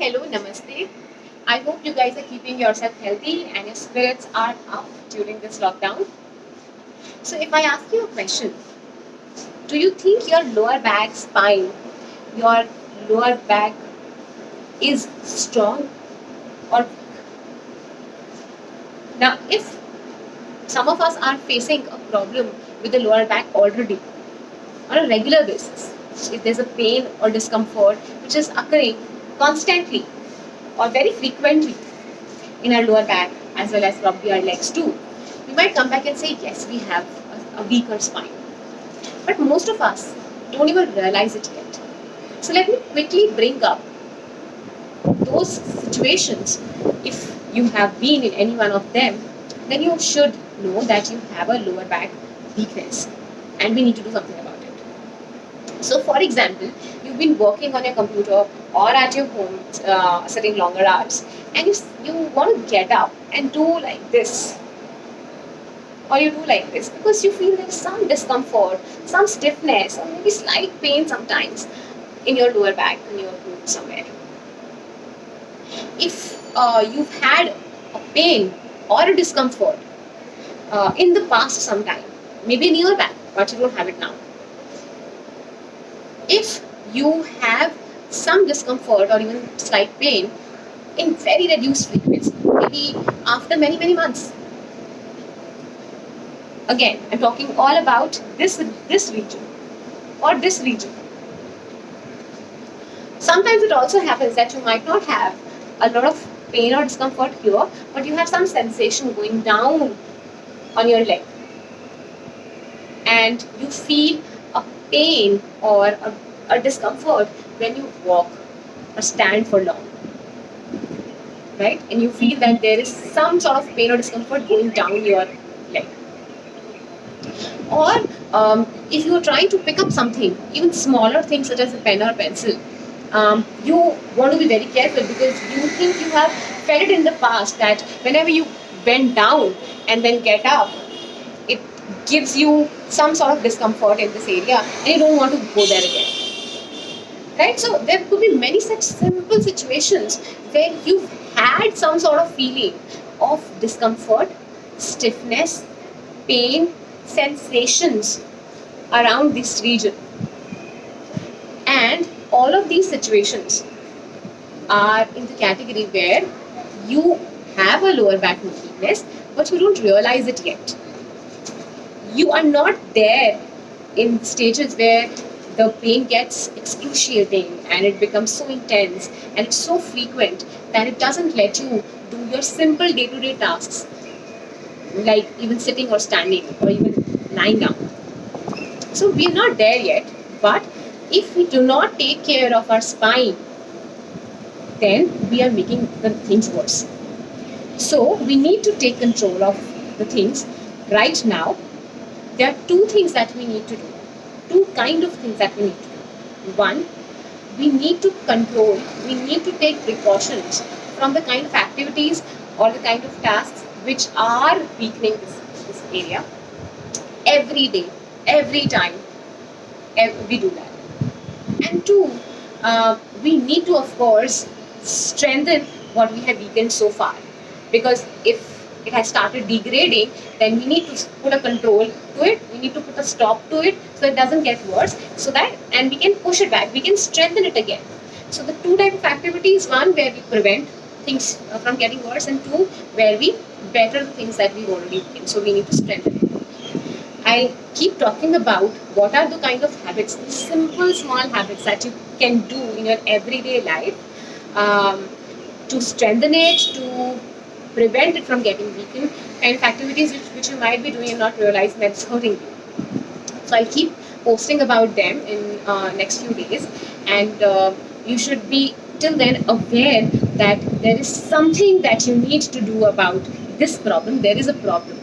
hello, namaste. I hope you guys are keeping yourself healthy and your spirits are up during this lockdown. So, if I ask you a question, do you think your lower back spine, your lower back is strong or now? If some of us are facing a problem with the lower back already on a regular basis, if there's a pain or discomfort which is occurring constantly or very frequently in our lower back as well as probably our legs too, we might come back and say, yes, we have a weaker spine. But most of us don't even realize it yet. So let me quickly bring up those situations. If you have been in any one of them, then you should know that you have a lower back weakness and we need to do something about it. So for example, you've been working on your computer or at your home sitting longer hours and you want to get up and do like this or you do like this because you feel there's some discomfort, some stiffness or maybe slight pain sometimes in your lower back, in your glute somewhere. If you've had a pain or a discomfort in the past sometime, maybe in your back, but you don't have it now. If you have some discomfort or even slight pain in very reduced frequency, maybe after many months. Again, I'm talking all about this region or this region. Sometimes it also happens that you might not have a lot of pain or discomfort here, but you have some sensation going down on your leg. And you feel a pain or a discomfort when you walk or stand for long. Right? And you feel that there is some sort of pain or discomfort going down your leg. Or if you are trying to pick up something, even smaller things such as a pen or pencil, you want to be very careful because you think you have felt it in the past that whenever you bend down and then get up, it gives you some sort of discomfort in this area and you don't want to go there again. Right? So there could be many such simple situations where you've had some sort of feeling of discomfort, stiffness, pain, sensations around this region. And all of these situations are in the category where you have a lower back weakness, but you don't realize it yet. You are not there in stages where the pain gets excruciating and it becomes so intense and it's so frequent that it doesn't let you do your simple day-to-day tasks like even sitting or standing or even lying down. So we're not there yet, but if we do not take care of our spine, then we are making the things worse. So we need to take control of the things right now. There are two things that we need to do. Two kind of things that we need to do. One, we need to control, we need to take precautions from the kind of activities or the kind of tasks which are weakening this area. Every day, every time, we do that. And two, we need to, of course, strengthen what we have weakened so far. Because if it has started degrading, then we need to put a control to it. We need to put a stop to it so it doesn't get worse. And we can push it back. We can strengthen it again. So the two type of activities: one where we prevent things from getting worse, and two where we better the things that we've already weakened. So we need to strengthen it. I keep talking about what are the kind of habits, the simple small habits that you can do in your everyday life to strengthen it, to prevent it from getting weakened, kind of activities which you might be doing and not realizing that it's hurting you. So I'll keep posting about them in next few days, and you should be till then aware that there is something that you need to do about this problem. There is a problem,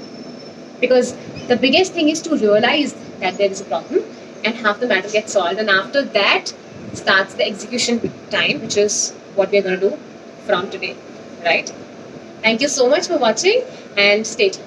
because the biggest thing is to realize that there is a problem and half the matter gets solved, and after that starts the execution time, which is what we're going to do from today, right? Thank you so much for watching and stay tuned.